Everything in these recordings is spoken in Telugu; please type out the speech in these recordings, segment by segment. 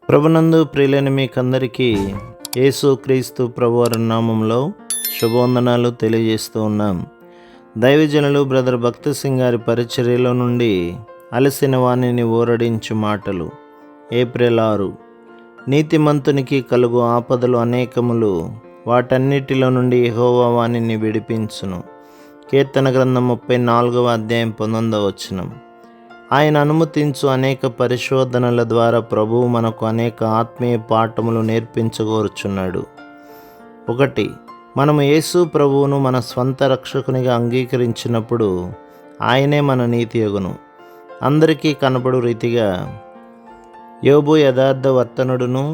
ప్రభునందు ప్రియులైన మీకందరికీ యేసుక్రీస్తు ప్రభువారి నామంలో శుభవందనాలు తెలియజేస్తూ ఉన్నాం. దైవజనులు బ్రదర్ భక్తి సింగ్ గారి పరిచర్యలో నుండి అలసిన వాణిని ఊరడించు మాటలు. ఏప్రిల్ 6. నీతిమంతునికి కలుగు ఆపదలు అనేకములు, వాటన్నిటిలో నుండి యెహోవా వానిని విడిపించును. కీర్తన గ్రంథం 34వ అధ్యాయం 19వ వచనం. ఆయన అనుమతించు అనేక పరిశోధనల ద్వారా ప్రభువు మనకు అనేక ఆత్మీయ పాఠములు నేర్పించగోరుచున్నాడు. 1. మనము యేసు ప్రభువును మన స్వంత రక్షకునిగా అంగీకరించినప్పుడు ఆయనే మన నీతి యగును. అందరికీ కనబడు రీతిగా యోబు యథార్థ వర్తనుడును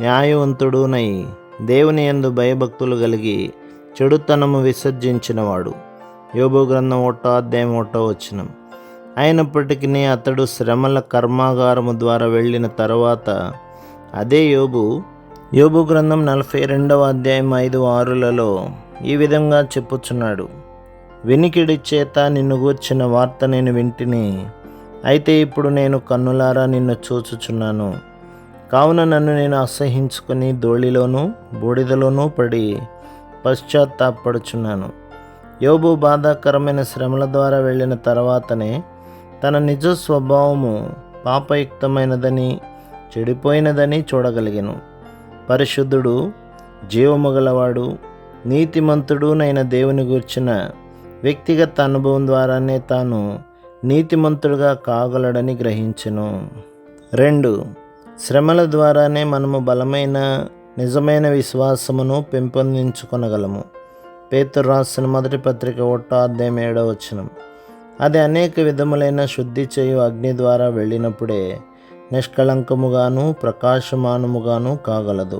న్యాయవంతుడునై దేవుని యందు భయభక్తులు కలిగి చెడుతనము విసర్జించినవాడు. యోబు గ్రంథం 1వ అధ్యాయం 1వ వచనం. అయినప్పటికీ అతడు శ్రమల కర్మాగారము ద్వారా వెళ్ళిన తర్వాత అదే యోబు గ్రంథం 42వ అధ్యాయం 5-6లలో ఈ విధంగా చెప్పుచున్నాడు. వినికిడి చేత నిన్ను గూర్చిన వార్త నేను వింటిని, అయితే ఇప్పుడు నేను కన్నులారా నిన్ను చూచుచున్నాను. కావున నన్ను నేను అసహించుకొని ధూళిలోనూ బూడిదలోనూ పడి పశ్చాత్తాపడుచున్నాను. యోబు బాధాకరమైన శ్రమల ద్వారా వెళ్ళిన తర్వాతనే తన నిజ స్వభావము పాపయుక్తమైనదని చెడిపోయినదని చూడగలిగెను. పరిశుద్ధుడు, జీవము గలవాడు, నీతిమంతుడునైన దేవుని గూర్చిన వ్యక్తిగత అనుభవం ద్వారానే తాను నీతిమంతుడుగా కాగలడని గ్రహించెను. 2. శ్రమల ద్వారానే మనము బలమైన నిజమైన విశ్వాసమును పెంపొందించుకొనగలము. పేతురు రాసిన మొదటి పత్రిక 1వ అధ్యాయం 7వ వచనం. అది అనేక విధములైన శుద్ధి చేయు అగ్ని ద్వారా వెళ్ళినప్పుడే నిష్కళంకముగాను ప్రకాశమానముగాను కాగలదు.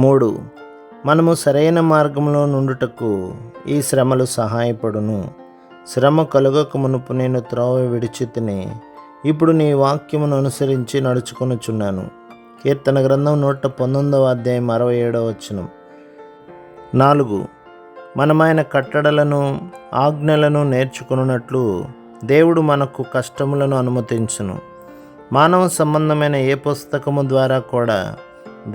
3. మనము సరైన మార్గంలో నుండుటకు ఈ శ్రమలు సహాయపడును. శ్రమ కలుగక మునుపు నేను త్రోవ విడిచితిని, ఇప్పుడు నీ వాక్యమును అనుసరించి నడుచుకొనుచున్నాను. కీర్తన గ్రంథం 119వ అధ్యాయం 67వ వచనం. 4. మనమైన కట్టడలను ఆజ్ఞలను నేర్చుకున్నట్లు దేవుడు మనకు కష్టములను అనుమతించును. మానవ సంబంధమైన ఏ పుస్తకము ద్వారా కూడా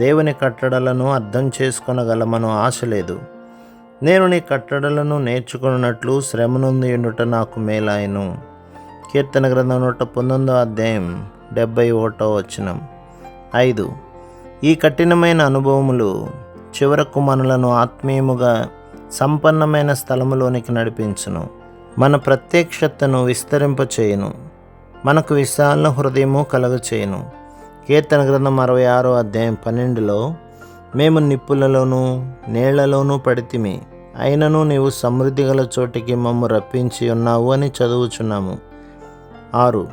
దేవుని కట్టడలను అర్థం చేసుకొనగలమను ఆశ లేదు. నేను నీ కట్టడలను నేర్చుకున్నట్లు శ్రమ నొంది ఉండుట నాకు మేలాయను. కీర్తన గ్రంథం 119వ అధ్యాయం 71వ వచనం. 5. ఈ కఠినమైన అనుభవములు చివరకు మనలను ఆత్మీయముగా సంపన్నమైన స్థలములోనికి నడిపించును. మన ప్రత్యక్షతను విస్తరింపచేయును. మనకు విశాల హృదయము కలగచేయును. కీర్తన గ్రంథం 66వ అధ్యాయం 12లో మేము నిప్పులలోనూ నీళ్లలోనూ పడితిమి, అయినను నీవు సమృద్ధి గల చోటికి మమ్ము రప్పించి ఉన్నావు అని చదువుచున్నాము. 6.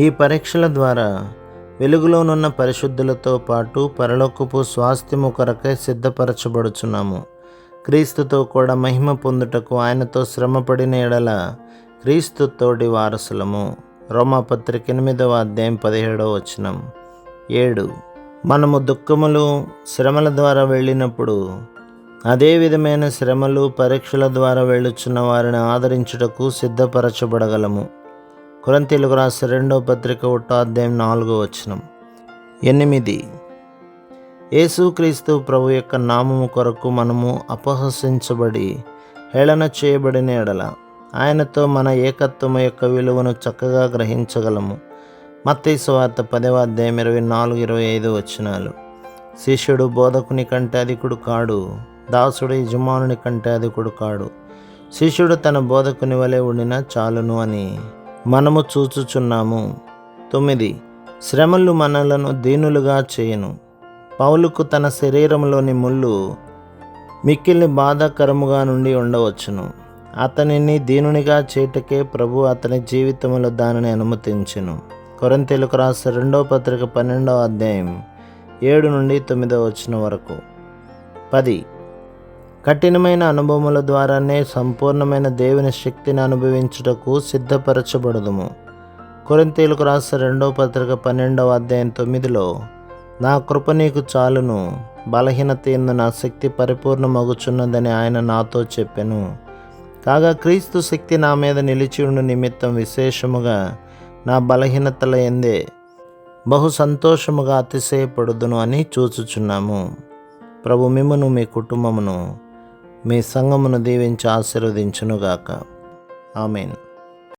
ఈ పరీక్షల ద్వారా వెలుగులోనున్న పరిశుద్ధులతో పాటు పరలోకపు స్వాస్థ్యము కొరకై సిద్ధపరచబడుచున్నాము. క్రీస్తుతో కూడా మహిమ పొందుటకు ఆయనతో శ్రమపడిన ఎడల క్రీస్తు తోడి వారసులము. రోమాపత్రిక 8వ అధ్యాయం 17వ వచనం. 7. మనము దుఃఖములు శ్రమల ద్వారా వెళ్ళినప్పుడు అదే విధమైన శ్రమలు పరీక్షల ద్వారా వెళ్ళుచున్న వారిని ఆదరించుటకు సిద్ధపరచబడగలము. కొరింథీయులకు రాసిన 2వ పత్రిక 1వ అధ్యాయం 4వ వచనం. 8. యేసుక్రీస్తు ప్రభు యొక్క నామము కొరకు మనము అపహసించబడి హేళన చేయబడిన ఎడల ఆయనతో మన ఏకత్వము యొక్క విలువను చక్కగా గ్రహించగలము. మత్తయి సువార్త 10వ అధ్యాయం 24-25 వచనాలు. శిష్యుడు బోధకుని కంటే అధికుడు కాడు, దాసుడు యజమానుని కంటే అధికుడు కాడు. శిష్యుడు తన బోధకుని వలె ఉండినా చాలును అని మనము చూచుచున్నాము. 9. శ్రమలు మనలను దీనులుగా చేయును. పౌలుకు తన శరీరంలోని ముళ్ళు మిక్కిలి బాధాకరముగా నుండి ఉండవచ్చును. అతనిని దీనునిగా చేయుటకే ప్రభు అతని జీవితంలో దానిని అనుమతించెను. కొరింథీయులకు రాసిన 2వ పత్రిక 12వ అధ్యాయం 7-9వ వచనం వరకు. 10. కఠినమైన అనుభవముల ద్వారానే సంపూర్ణమైన దేవుని శక్తిని అనుభవించుటకు సిద్ధపరచబడదుము. కొరింథీయులకు రాసిన 2వ పత్రిక 12వ అధ్యాయం 9లో నా కృప నీకు చాలును, బలహీనత యందు నా శక్తి పరిపూర్ణమగుచున్నదని ఆయన నాతో చెప్పెను. కాగా క్రీస్తు శక్తి నా మీద నిలిచి ఉండు నిమిత్తం విశేషముగా నా బలహీనతల యందే బహు సంతోషముగా అతిశయపడుదును అని చూచుచున్నాము. ప్రభు మిమ్మును, మీ కుటుంబమును, మీ సంఘమును దీవించి ఆశీర్వదించునుగాక. ఆమేన్.